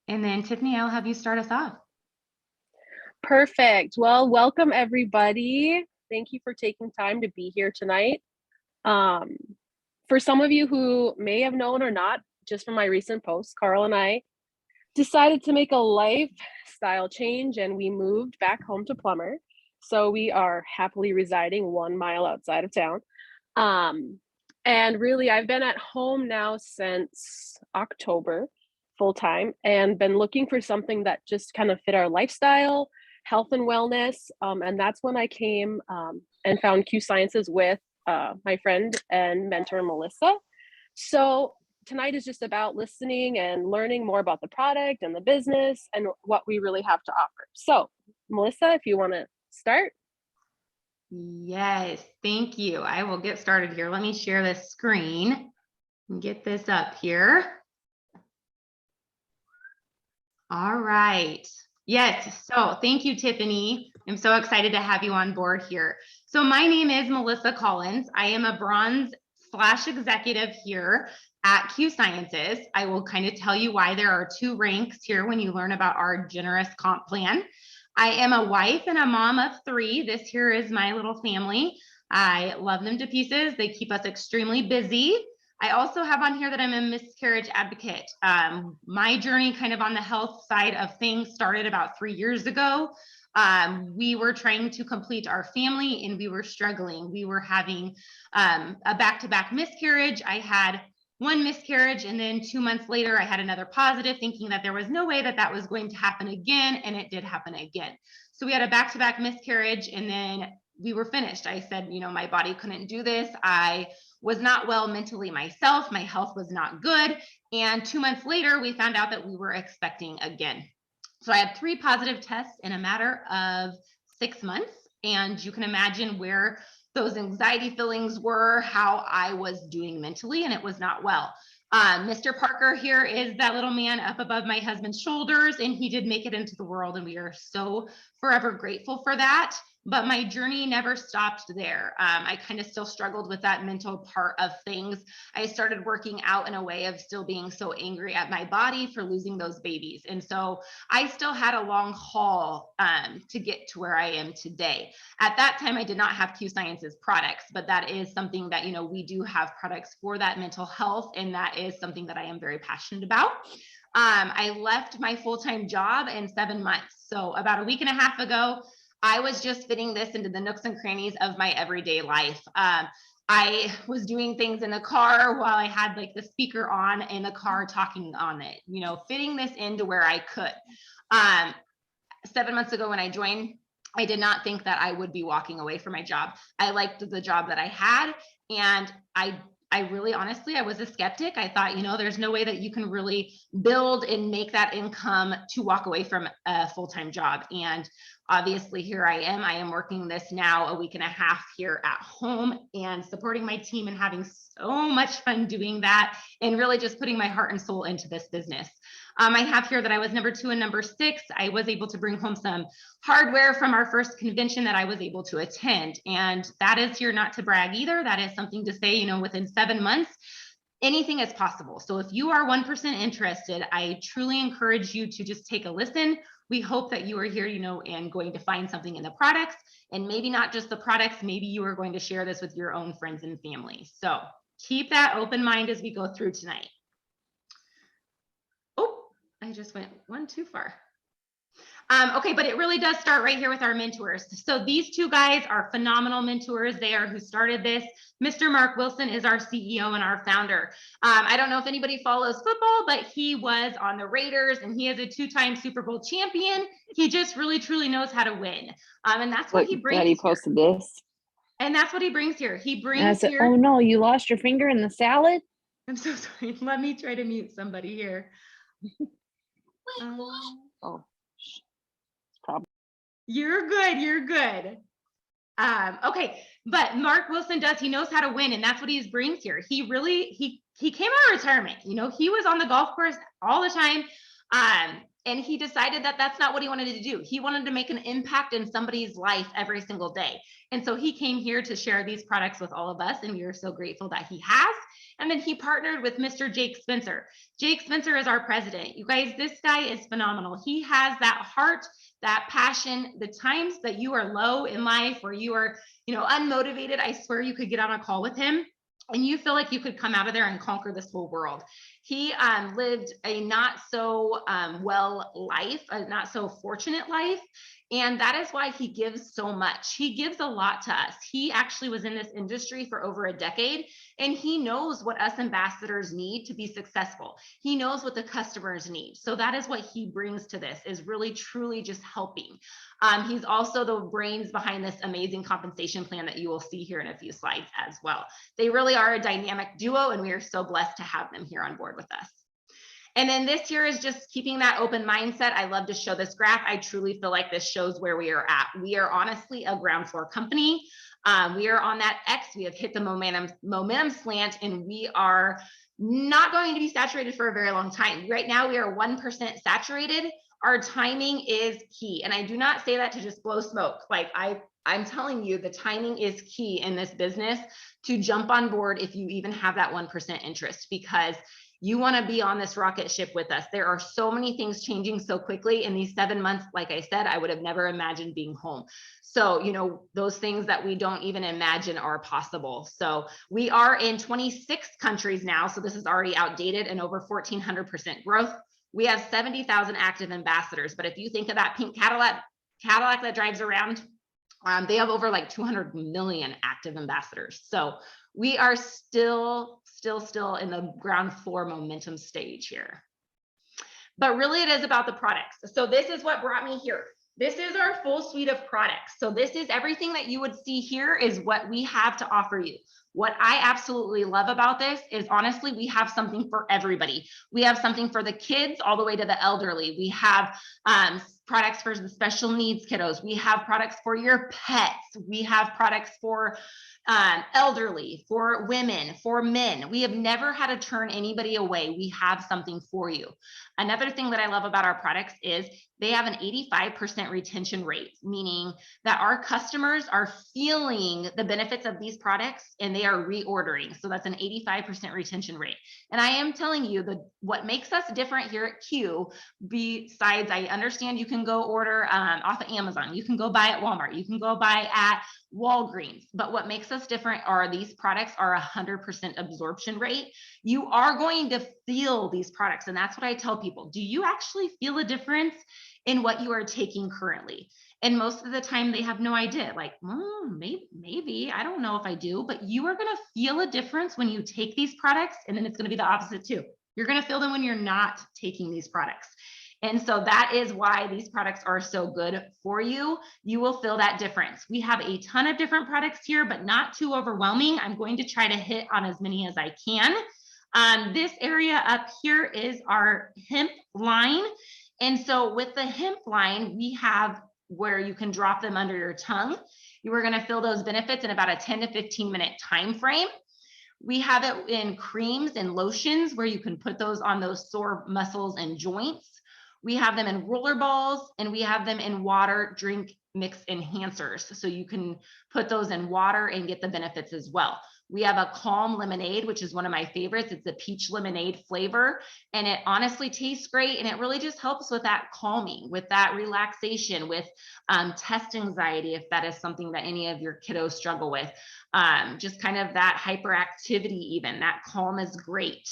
And then Tiffany, I'll have you start us off. Perfect. Well, welcome everybody. Thank you for taking time to be here tonight. For some of you who may have known or not, just from my recent posts, Carl and I decided to make a lifestyle change and we moved back home to Plummer. So we are happily residing 1 mile outside of town. And really, I've been at home now since October full time and been looking for something that just kind of fit our lifestyle, health and wellness. And that's when I came and found Q Sciences with my friend and mentor, Melissa. So tonight is just about listening and learning more about the product and the business and what we really have to offer. So Melissa, if you want to start. Yes, thank you. I will get started here. Let me share this screen and get this up here. All right. Yes, so thank you, Tiffany. I'm so excited to have you on board here. So my name is Melissa Collins. I am a bronze/executive here at Q Sciences. I will kind of tell you why there are 2 ranks here when you learn about our generous comp plan. I am a wife and a mom of 3. This here is my little family. I love them to pieces. They keep us extremely busy. I also have on here that I'm a miscarriage advocate. My journey kind of on the health side of things started about 3 years ago. We were trying to complete our family and we were struggling. We were having a back-to-back miscarriage. I had 1 miscarriage and then 2 months later I had another positive, thinking that there was no way that that was going to happen again, and it did happen again. So we had a back-to-back miscarriage and then we were finished. I said, you know, my body couldn't do this. I was not well mentally myself. My health was not good. And 2 months later, we found out that we were expecting again. So I had 3 positive tests in a matter of 6 months. And you can imagine where those anxiety feelings were, how I was doing mentally, and it was not well. Mr. Parker here is that little man up above my husband's shoulders, and he did make it into the world, and we are so forever grateful for that. But my journey never stopped there. I kind of still struggled with that mental part of things. I started working out in a way of still being so angry at my body for losing those babies. And so I still had a long haul to get to where I am today. At that time, I did not have Q Sciences products, but that is something that, you know, we do have products for that mental health. And that is something that I am very passionate about. I left my full-time job in 7 months. So about a week and a half ago, I was just fitting this into the nooks and crannies of my everyday life. I was doing things in the car while I had like the speaker on in the car talking on it, you know, fitting this into where I could. 7 months ago when I joined, I did not think that I would be walking away from my job. I liked the job that I had, and I really, honestly, I was a skeptic. I thought, you know, there's no way that you can really build and make that income to walk away from a full-time job. And obviously here I am working this now a week and a half here at home and supporting my team and having so much fun doing that and really just putting my heart and soul into this business. I have here that I was number 2 and number 6. I was able to bring home some hardware from our first convention that I was able to attend. And that is here not to brag either. That is something to say, you know, within 7 months, anything is possible. So if you are 1% interested, I truly encourage you to just take a listen. We hope that you are here, you know, and going to find something in the products, and maybe not just the products, maybe you are going to share this with your own friends and family. So keep that open mind as we go through tonight. Oh, I just went one too far. Okay, but it really does start right here with our mentors. So these 2 guys are phenomenal mentors. They are who started this. Mr. Mark Wilson is our CEO and our founder. I don't know if anybody follows football, but he was on the Raiders and he is a 2-time Super Bowl champion. He just really, truly knows how to win. And that's what he brings. Daddy posted this. And that's what he brings here. He brings here. Oh no, you lost your finger in the salad? I'm so sorry. Let me try to mute somebody here. Oh. You're good. You're good. Okay, but Mark Wilson he knows how to win, and that's what he brings here. He really, he came out of retirement. You know, he was on the golf course all the time. And he decided that that's not what he wanted to do. He wanted to make an impact in somebody's life every single day. And so he came here to share these products with all of us. And we are so grateful that he has. And then he partnered with Mr. Jake Spencer. Jake Spencer is our president. You guys, this guy is phenomenal. He has that heart, that passion. The times that you are low in life, where you are, unmotivated, I swear you could get on a call with him and you feel like you could come out of there and conquer this whole world. He lived a not so well life, a not so fortunate life. And that is why he gives so much. He gives a lot to us. He actually was in this industry for over a decade, and he knows what us ambassadors need to be successful. He knows what the customers need. So that is what he brings to this, is really, truly just helping. He's also the brains behind this amazing compensation plan that you will see here in a few slides as well. They really are a dynamic duo, and we are so blessed to have them here on board with us. And then this year is just keeping that open mindset. I love to show this graph. I truly feel like this shows where we are at. We are honestly a ground floor company. We are on that X. We have hit the momentum slant, and we are not going to be saturated for a very long time. Right now, we are 1% saturated. Our timing is key. And I do not say that to just blow smoke. Like I'm telling you, the timing is key in this business to jump on board if you even have that 1% interest, because you want to be on this rocket ship with us. There are so many things changing so quickly in these 7 months. Like I said, I would have never imagined being home. So, those things that we don't even imagine are possible. So we are in 26 countries now. So this is already outdated, and over 1,400% growth. We have 70,000 active ambassadors. But if you think of that pink Cadillac that drives around, they have over like 200 million active ambassadors. So we are still in the ground floor momentum stage here. But really it is about the products. So this is what brought me here. This is our full suite of products. So this is everything that you would see here is what we have to offer you. What I absolutely love about this is, honestly, we have something for everybody. We have something for the kids all the way to the elderly. We have products for the special needs kiddos. We have products for your pets. We have products for elderly, for women, for men. We have never had to turn anybody away. We have something for you. Another thing that I love about our products is they have an 85% retention rate, meaning that our customers are feeling the benefits of these products and they are reordering. So that's an 85% retention rate. And I am telling you what makes us different here at Q, besides I understand you can go order off of Amazon, you can go buy at Walmart, you can go buy at Walgreens, but what makes us different are these products are 100% absorption rate. You are going to feel these products. And that's what I tell people. Do you actually feel a difference in what you are taking currently? And most of the time they have no idea, like, maybe, I don't know if I do, but you are going to feel a difference when you take these products. And then it's going to be the opposite too. You're going to feel them when you're not taking these products. And so that is why these products are so good for you. You will feel that difference. We have a ton of different products here, but not too overwhelming. I'm going to try to hit on as many as I can. This area up here is our hemp line. And so with the hemp line, we have where you can drop them under your tongue. You are going to feel those benefits in about a 10 to 15 minute time frame. We have it in creams and lotions where you can put those on those sore muscles and joints. We have them in roller balls, and we have them in water drink mix enhancers. So you can put those in water and get the benefits as well. We have a calm lemonade, which is one of my favorites. It's a peach lemonade flavor, and it honestly tastes great. And it really just helps with that calming, with that relaxation, with test anxiety, if that is something that any of your kiddos struggle with. Just kind of that hyperactivity, even that calm is great.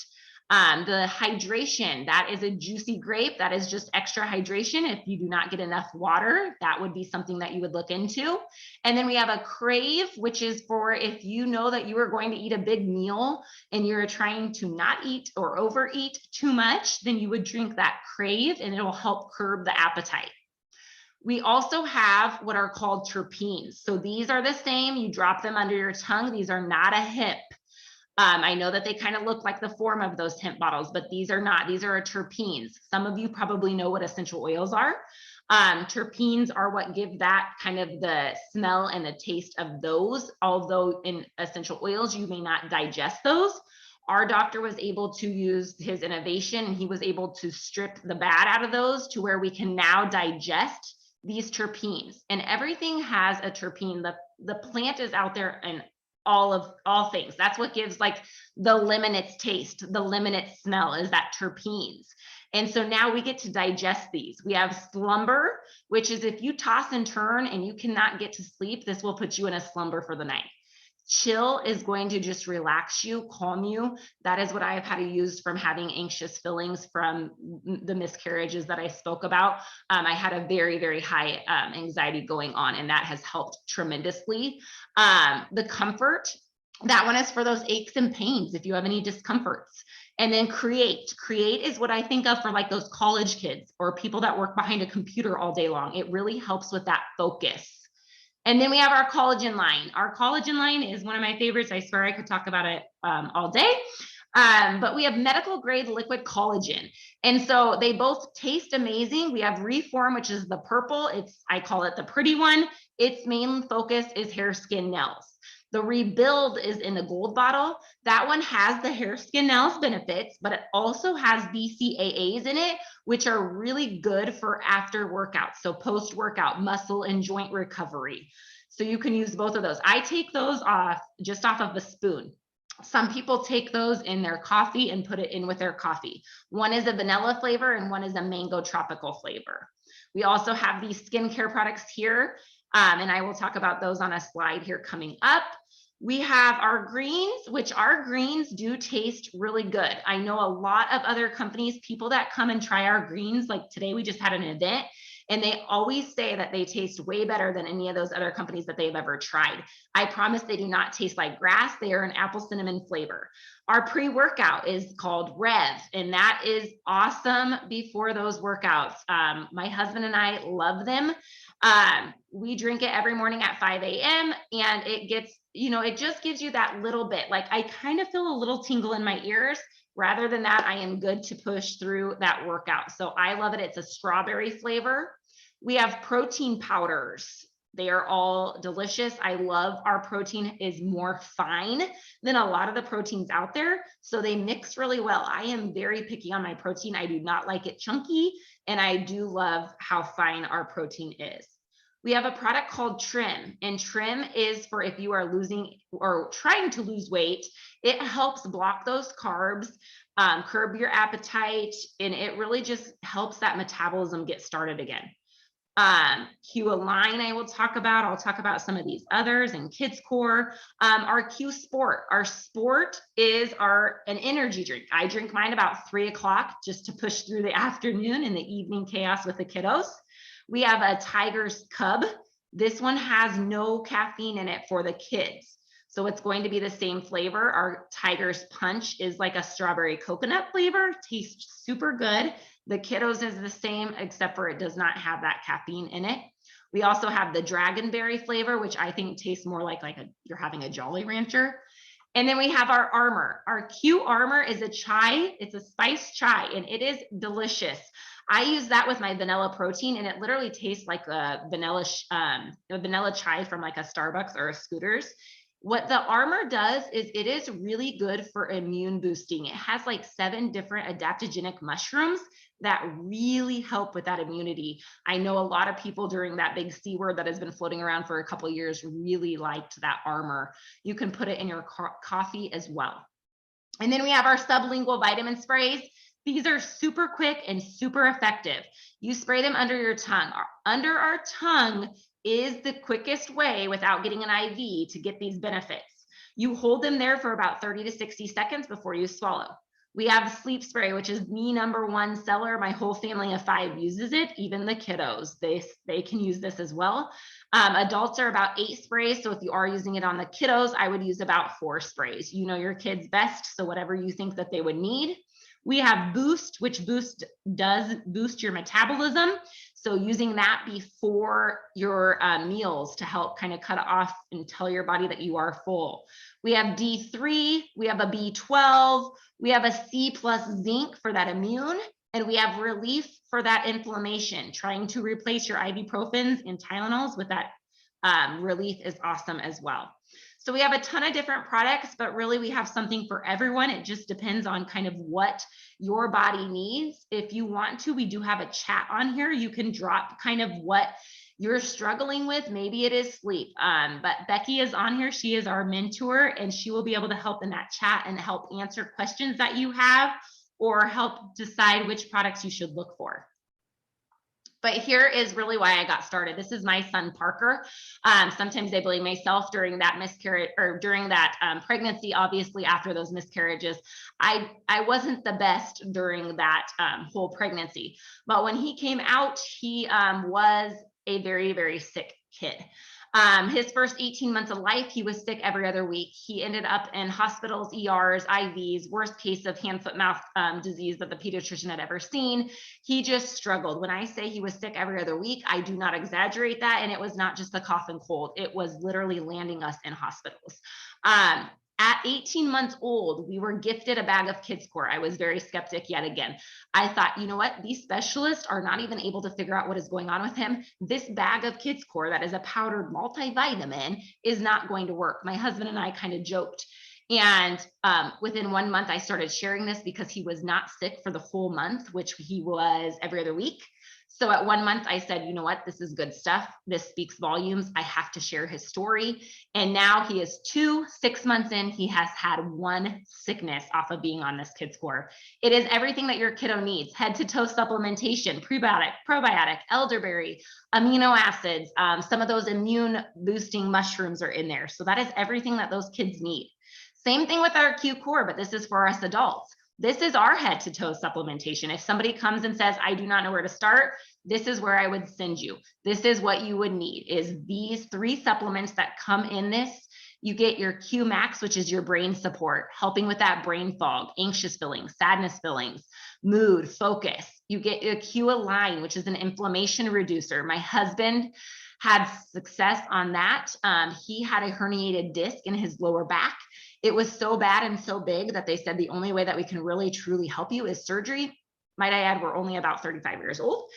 The hydration, that is a juicy grape. That is just extra hydration. If you do not get enough water, that would be something that you would look into. And then we have a crave, which is for if you know that you are going to eat a big meal and you're trying to not eat or overeat too much, then you would drink that crave and it will help curb the appetite. We also have what are called terpenes. So these are the same. You drop them under your tongue. These are not a hemp. I know that they kind of look like the form of those hemp bottles, but these are not. These are terpenes. Some of you probably know what essential oils are. Terpenes are what give that kind of the smell and the taste of those, although in essential oils, you may not digest those. Our doctor was able to use his innovation, and he was able to strip the bad out of those to where we can now digest these terpenes. And everything has a terpene. The plant is out there in all things. That's what gives like the lemon its taste, the lemon its smell, is that terpenes. And so now we get to digest these. We have slumber, which is if you toss and turn and you cannot get to sleep, this will put you in a slumber for the night. Chill is going to just relax you, calm you. That is what I have had to use from having anxious feelings from the miscarriages that I spoke about. I had a very, very high anxiety going on, and that has helped tremendously. The comfort, that one is for those aches and pains if you have any discomforts. And then create is what I think of for like those college kids or people that work behind a computer all day long. It really helps with that focus. And then we have our collagen line. Our collagen line is one of my favorites. I swear I could talk about it all day. But we have medical grade liquid collagen. And so they both taste amazing. We have Reform, which is the purple. I call it the pretty one. Its main focus is hair, skin, nails. The Rebuild is in the gold bottle. That one has the hair, skin, nails benefits, but it also has BCAAs in it, which are really good for after workouts. So post-workout muscle and joint recovery. So you can use both of those. I take those just off of a spoon. Some people take those in their coffee and put it in with their coffee. One is a vanilla flavor and one is a mango tropical flavor. We also have these skincare products here, and I will talk about those on a slide here coming up. We have our greens, which our greens do taste really good. I know a lot of other companies, people that come and try our greens, like today we just had an event, and they always say that they taste way better than any of those other companies that they've ever tried. I promise they do not taste like grass. They are an apple cinnamon flavor. Our pre-workout is called Rev, and that is awesome before those workouts. My husband and I love them. We drink it every morning at 5 a.m. and it gets, it just gives you that little bit. Like I kind of feel a little tingle in my ears. Rather than that, I am good to push through that workout. So I love it. It's a strawberry flavor. We have protein powders. They are all delicious. I love our protein is more fine than a lot of the proteins out there. So they mix really well. I am very picky on my protein. I do not like it chunky, and I do love how fine our protein is. We have a product called Trim, and Trim is for if you are losing or trying to lose weight. It helps block those carbs, curb your appetite, and it really just helps that metabolism get started again. Q Align, I'll talk about some of these others, and Kids Core. Our Q Sport. Our Sport is an energy drink. I drink mine about 3 o'clock just to push through the afternoon and the evening chaos with the kiddos. We have a Tiger's Cub. This one has no caffeine in it for the kids. So it's going to be the same flavor. Our Tiger's Punch is like a strawberry coconut flavor. Tastes super good. The kiddos is the same, except for it does not have that caffeine in it. We also have the Dragonberry flavor, which I think tastes more like you're having a Jolly Rancher. And then we have our Armor. Our Q Armor is a chai. It's a spiced chai, and it is delicious. I use that with my vanilla protein, and it literally tastes like a vanilla chai from like a Starbucks or a Scooters. What the Armor does is it is really good for immune boosting. It has like 7 different adaptogenic mushrooms that really help with that immunity. I know a lot of people during that big C word that has been floating around for a couple of years really liked that Armor. You can put it in your coffee as well. And then we have our sublingual vitamin sprays. These are super quick and super effective. You spray them under your tongue. Under our tongue is the quickest way without getting an IV to get these benefits. You hold them there for about 30 to 60 seconds before you swallow. We have sleep spray, which is the #1 seller. My whole family of 5 uses it, even the kiddos. They can use this as well. Adults are about 8 sprays. So if you are using it on the kiddos, I would use about 4 sprays. You know your kids best, so whatever you think that they would need. We have Boost, which does boost your metabolism. So using that before your meals to help kind of cut off and tell your body that you are full. We have D3, we have a B12, we have a C plus zinc for that immune, and we have relief for that inflammation. Trying to replace your ibuprofens and Tylenols with that relief is awesome as well. So we have a ton of different products, but really we have something for everyone. It just depends on kind of what your body needs. If you want to, we do have a chat on here. You can drop kind of what you're struggling with. Maybe it is sleep. But Becky is on here. She is our mentor, and she will be able to help in that chat and help answer questions that you have or help decide which products you should look for. But here is really why I got started. This is my son, Parker. Sometimes I blame myself during that miscarriage or during that pregnancy. Obviously, after those miscarriages, I wasn't the best during that whole pregnancy. But when he came out, he was a very, very sick kid. His first 18 months of life, he was sick every other week. He ended up in hospitals, ERs, IVs, worst case of hand, foot, mouth disease that the pediatrician had ever seen. He just struggled. When I say he was sick every other week, I do not exaggerate that. And it was not just the cough and cold. It was literally landing us in hospitals. At 18 months old, we were gifted a bag of Kids Core. I was very skeptic yet again. I thought, you know what? These specialists are not even able to figure out what is going on with him. This bag of Kids Core that is a powdered multivitamin is not going to work. My husband and I kind of joked. And within 1 month, I started sharing this because he was not sick for the whole month, which he was every other week. So at 1 month, I said, you know what, this is good stuff. This speaks volumes. I have to share his story. And now he is 6 months in. He has had one sickness off of being on this Kids Core. It is everything that your kiddo needs: head to toe supplementation, prebiotic, probiotic, elderberry, amino acids. Some of those immune boosting mushrooms are in there. So that is everything that those kids need. Same thing with our Q Core, but this is for us adults. This is our head to toe supplementation. If somebody comes and says, I do not know where to start, this is where I would send you. This is what you would need, is these 3 supplements that come in this. You get your Q Max, which is your brain support, helping with that brain fog, anxious feelings, sadness feelings, mood, focus. You get your Q Align, which is an inflammation reducer. My husband had success on that. He had a herniated disc in his lower back. It was so bad and so big that they said the only way that we can really truly help you is surgery. Might I add, we're only about 35 years old.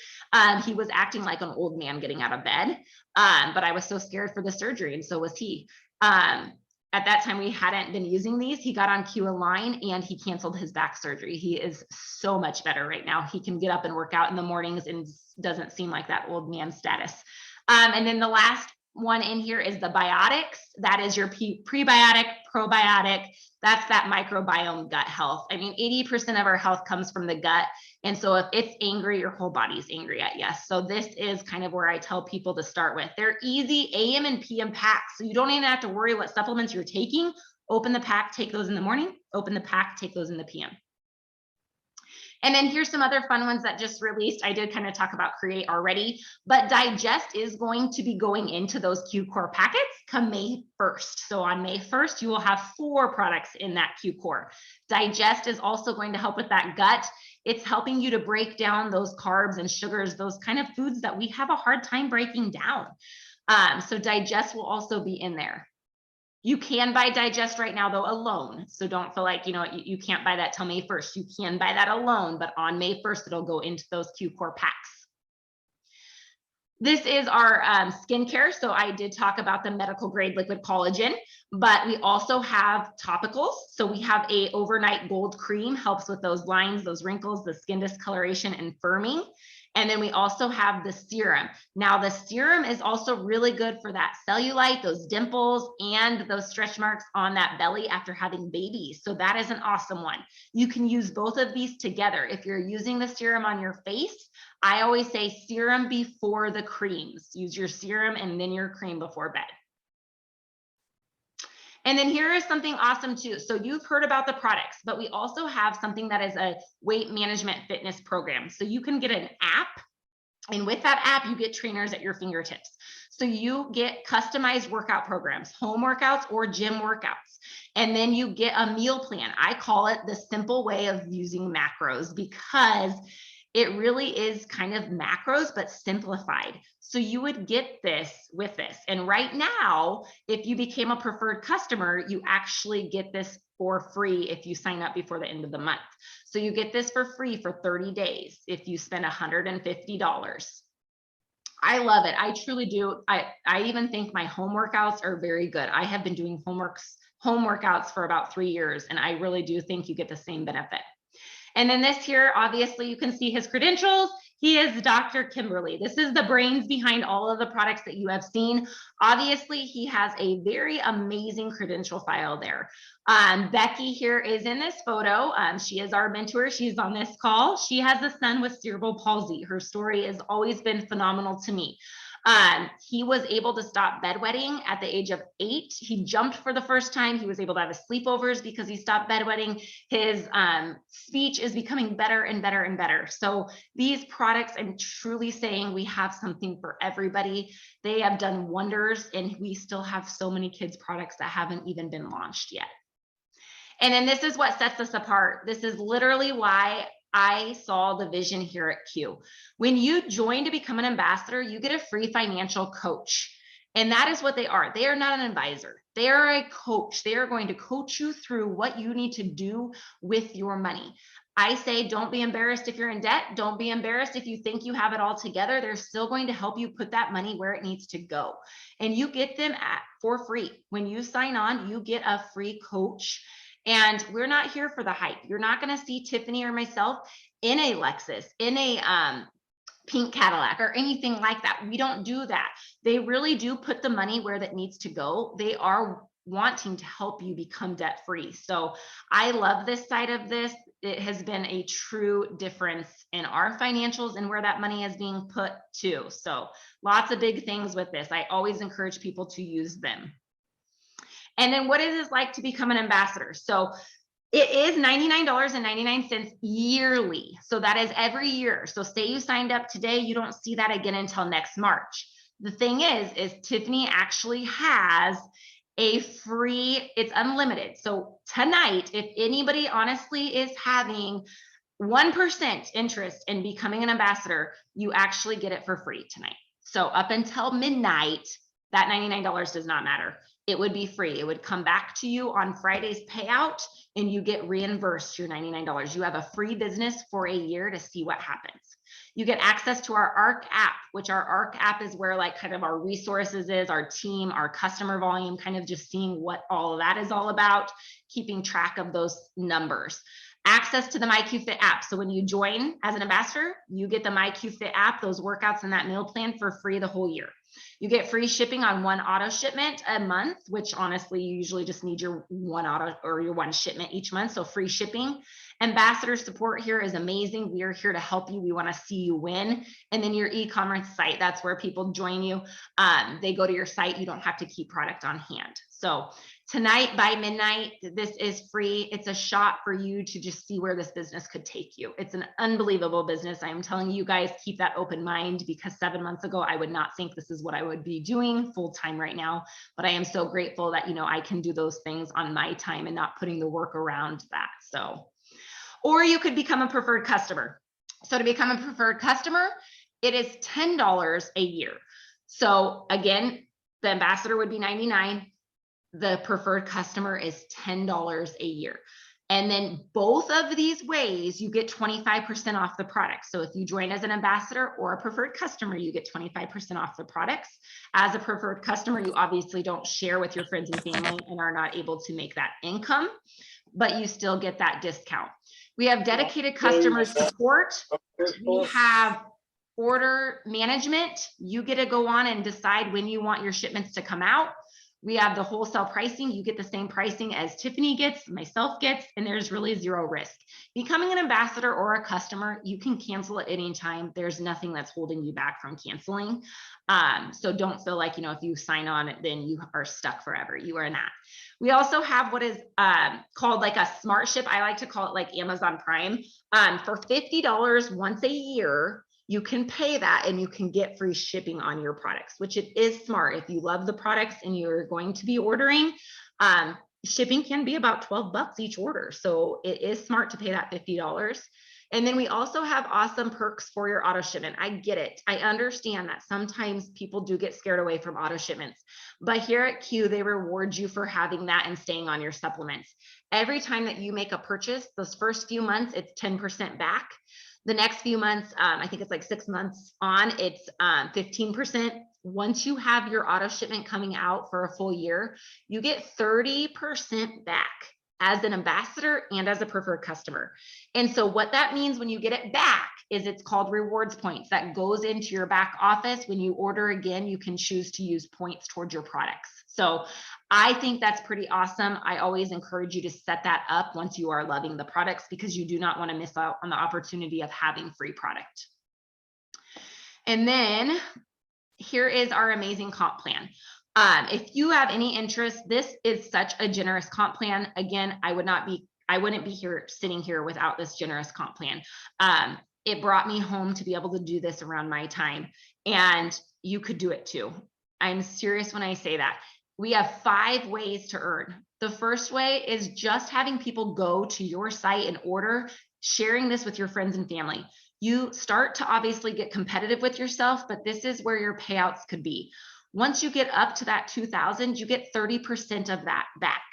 He was acting like an old man getting out of bed, but I was so scared for the surgery, and so was he. At that time, we hadn't been using these. He got on Q Align and he canceled his back surgery. He is so much better right now. He can get up and work out in the mornings and doesn't seem like that old man status. And then the last one in here is the biotics. That is your prebiotic, probiotic. That's that microbiome gut health. I mean, 80% of our health comes from the gut. And so if it's angry, your whole body's angry at you. So this is kind of where I tell people to start with. They're easy AM and PM packs. So you don't even have to worry what supplements you're taking. Open the pack, take those in the morning. Open the pack, take those in the PM. And then here's some other fun ones that just released. I did kind of talk about Create already, but Digest is going to be going into those Q Core packets come May 1st. So on May 1st, you will have 4 products in that Q Core. Digest is also going to help with that gut. It's helping you to break down those carbs and sugars, those kind of foods that we have a hard time breaking down. So Digest will also be in there. You can buy Digest right now, though, alone. So don't feel like, you can't buy that till May 1st. You can buy that alone, but on May 1st, it'll go into those Q Core packs. This is our skincare. So I did talk about the medical grade liquid collagen, but we also have topicals. So we have a overnight gold cream, helps with those lines, those wrinkles, the skin discoloration and firming. And then we also have the serum. Now the serum is also really good for that cellulite, those dimples, and those stretch marks on that belly after having babies. So that is an awesome one. You can use both of these together. If you're using the serum on your face, I always say serum before the creams. Use your serum and then your cream before bed. And then here is something awesome too. So you've heard about the products, but we also have something that is a weight management fitness program. So you can get an app, and with that app, you get trainers at your fingertips. So you get customized workout programs, home workouts or gym workouts. And then you get a meal plan. I call it the simple way of using macros, because it really is kind of macros, but simplified. So you would get this with this. And right now, if you became a preferred customer, you actually get this for free if you sign up before the end of the month. So you get this for free for 30 days if you spend $150. I love it. I truly do. I even think my home workouts are very good. I have been doing home workouts for about 3 years, and I really do think you get the same benefit. And then this here, obviously you can see his credentials. He is Dr. Kimberly. This is the brains behind all of the products that you have seen. Obviously, he has a very amazing credential file there. Becky here is in this photo. She is our mentor. She's on this call. She has a son with cerebral palsy. Her story has always been phenomenal to me. He was able to stop bedwetting at the age of 8. He jumped for the first time. He was able to have his sleepovers because he stopped bedwetting. His speech is becoming better and better and better. So these products, I'm truly saying we have something for everybody. They have done wonders, and we still have so many kids products that haven't even been launched yet. And then this is what sets us apart. This is literally why I saw the vision here at Q. When you join to become an ambassador, you get a free financial coach. And that is what they are. They are not an advisor. They are a coach. They are going to coach you through what you need to do with your money. I say, don't be embarrassed if you're in debt. Don't be embarrassed if you think you have it all together. They're still going to help you put that money where it needs to go. And you get them for free. When you sign on, you get a free coach. And we're not here for the hype. You're not going to see Tiffanie or myself in a Lexus, in a pink Cadillac or anything like that. We don't do that. They really do put the money where that needs to go. They are wanting to help you become debt free. So I love this side of this. It has been a true difference in our financials and where that money is being put to. So lots of big things with this. I always encourage people to use them. And then what is it like to become an ambassador? So it is $99.99 yearly. So that is every year. So say you signed up today, you don't see that again until next March. The thing is Tiffanie actually has a free, it's unlimited. So tonight, if anybody honestly is having 1% interest in becoming an ambassador, you actually get it for free tonight. So up until midnight, that $99 does not matter. It would be free. It would come back to you on Friday's payout, and you get reimbursed your $99. You have a free business for a year to see what happens. You get access to our ARC app, which our ARC app is where like kind of our resources is, our team, our customer volume, kind of just seeing what all of that is all about, keeping track of those numbers. Access to the MyQFit app. So when you join as an ambassador, you get the MyQFit app, those workouts and that meal plan for free the whole year. You get free shipping on one auto shipment a month, which honestly, you usually just need your one auto or your one shipment each month. So free shipping. Ambassador support here is amazing. We are here to help you. We want to see you win. And then your e-commerce site, that's where people join you. They go to your site. You don't have to keep product on hand. So tonight by midnight, this is free. It's a shot for you to just see where this business could take you. It's an unbelievable business. I'm telling you guys, keep that open mind, because 7 months ago, I would not think this is what I would be doing full time right now. But I am so grateful that, you know, I can do those things on my time and not putting the work around that. So, or you could become a preferred customer. So to become a preferred customer, it is $10 a year. So again, the ambassador would be $99. The preferred customer is $10 a year. And then both of these ways, you get 25% off the product. So if you join as an ambassador or a preferred customer, you get 25% off the products. As a preferred customer, you obviously don't share with your friends and family and are not able to make that income, but you still get that discount. We have dedicated customer support. We have order management. You get to go on and decide when you want your shipments to come out. We have the wholesale pricing. You get the same pricing as Tiffanie gets, myself gets, and there's really zero risk. Becoming an ambassador or a customer, you can cancel at any time. There's nothing that's holding you back from canceling. So don't feel like, you know, if you sign on, then you are stuck forever. You are not. We also have what is called like a smart ship. I like to call it like Amazon Prime. For $50 once a year, you can pay that and you can get free shipping on your products, which it is smart. If you love the products and you're going to be ordering, shipping can be about 12 bucks each order. So it is smart to pay that $50. And then we also have awesome perks for your auto shipment. I get it. I understand that sometimes people do get scared away from auto shipments, but here at Q, they reward you for having that and staying on your supplements. Every time that you make a purchase, those first few months, it's 10% back. The next few months, I think it's like 6 months on, it's 15%. Once you have your auto shipment coming out for a full year, you get 30% back as an ambassador and as a preferred customer. And so what that means when you get it back is it's called rewards points that goes into your back office. When you order again, you can choose to use points towards your products. So I think that's pretty awesome. I always encourage you to set that up once you are loving the products, because you do not want to miss out on the opportunity of having free product. And then here is our amazing comp plan. If you have any interest, this is such a generous comp plan. Again, I wouldn't be here sitting here without this generous comp plan. It brought me home to be able to do this around my time, and you could do it too. I'm serious when I say that. We have 5 ways to earn. The first way is just having people go to your site and order, sharing this with your friends and family. You start to obviously get competitive with yourself, but this is where your payouts could be. Once you get up to that 2,000, you get 30% of that back.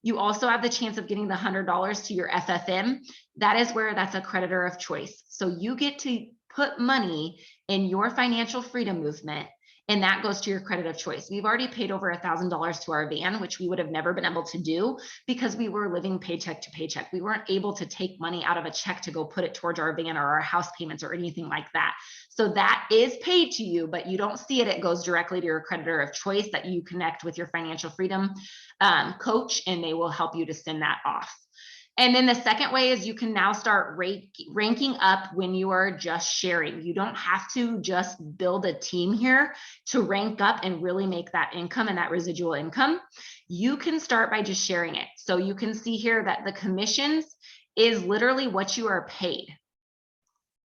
You also have the chance of getting the $100 to your FFM. That is where that's a creditor of choice. So you get to put money in your financial freedom movement, and that goes to your credit of choice. We've already paid over $1,000 to our van, which we would have never been able to do because we were living paycheck to paycheck. We weren't able to take money out of a check to go put it towards our van or our house payments or anything like that. So that is paid to you, but you don't see it. It goes directly to your creditor of choice that you connect with your financial freedom coach, and they will help you to send that off. And then the second way is you can now start ranking up when you are just sharing. You don't have to just build a team here to rank up and really make that income and that residual income. You can start by just sharing it. So you can see here that the commissions is literally what you are paid.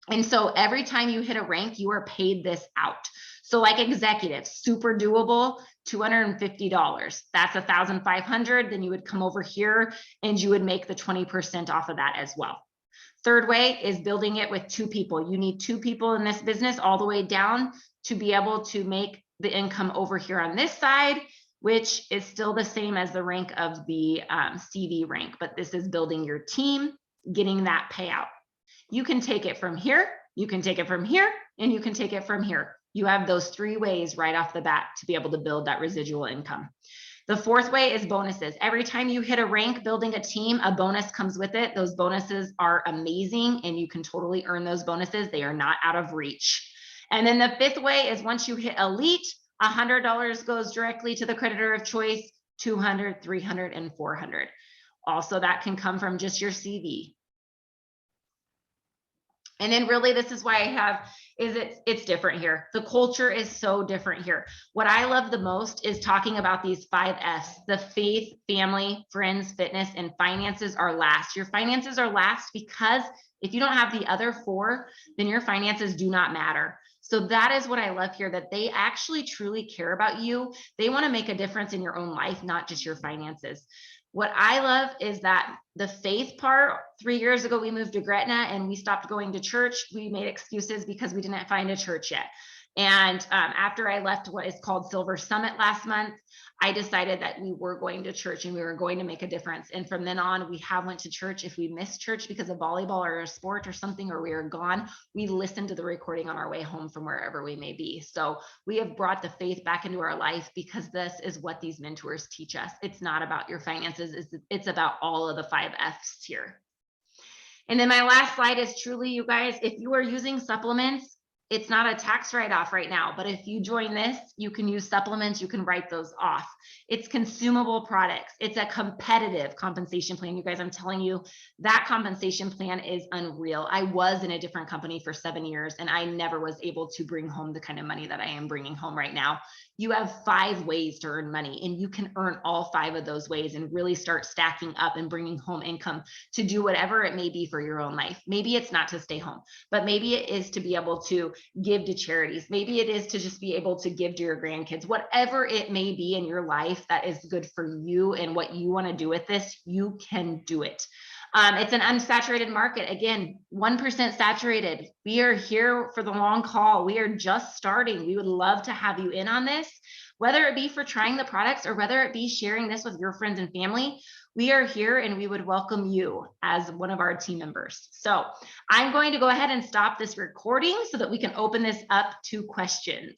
And so every time you hit a rank, you are paid this out. So like executive, super doable, $250. That's $1,500. Then you would come over here and you would make the 20% off of that as well. Third way is building it with 2 people. You need 2 people in this business all the way down to be able to make the income over here on this side, which is still the same as the rank of the CV rank, but this is building your team, getting that payout. You can take it from here, you can take it from here, and you can take it from here. You have those 3 ways right off the bat to be able to build that residual income. The fourth way is bonuses. Every time you hit a rank building a team, a bonus comes with it. Those bonuses are amazing, and you can totally earn those bonuses. They are not out of reach. And then the 5th way is once you hit elite, $100 goes directly to the creditor of choice, $200, $300, and $400. Also, that can come from just your CV. And then really, this is why I have, it's different here. The culture is so different here. What I love the most is talking about these 5 F's. The faith, family, friends, fitness, and finances are last. Your finances are last because if you don't have the other 4, then your finances do not matter. So that is what I love here, that they actually truly care about you. They want to make a difference in your own life, not just your finances. What I love is that the faith part, 3 years ago, we moved to Gretna and we stopped going to church. We made excuses because we didn't find a church yet. And after I left what is called Silver Summit last month, I decided that we were going to church and we were going to make a difference. And from then on, we have went to church. If we missed church because of volleyball or a sport or something, or we are gone, we listened to the recording on our way home from wherever we may be. So we have brought the faith back into our life because this is what these mentors teach us. It's not about your finances. It's about all of the 5 F's here. And then my last slide is truly, you guys, if you are using supplements, it's not a tax write-off right now, but if you join this, you can use supplements, you can write those off. It's consumable products. It's a competitive compensation plan. You guys, I'm telling you, that compensation plan is unreal. I was in a different company for 7 years and I never was able to bring home the kind of money that I am bringing home right now. You have 5 ways to earn money, and you can earn all 5 of those ways and really start stacking up and bringing home income to do whatever it may be for your own life. Maybe it's not to stay home, but maybe it is to be able to give to charities. Maybe it is to just be able to give to your grandkids. Whatever it may be in your life that is good for you and what you want to do with this, you can do it. It's an unsaturated market. Again, 1% saturated. We are here for the long haul. We are just starting. We would love to have you in on this. whether it be for trying the products or whether it be sharing this with your friends and family. We are here and we would welcome you as one of our team members. So I'm going to go ahead and stop this recording so that we can open this up to questions.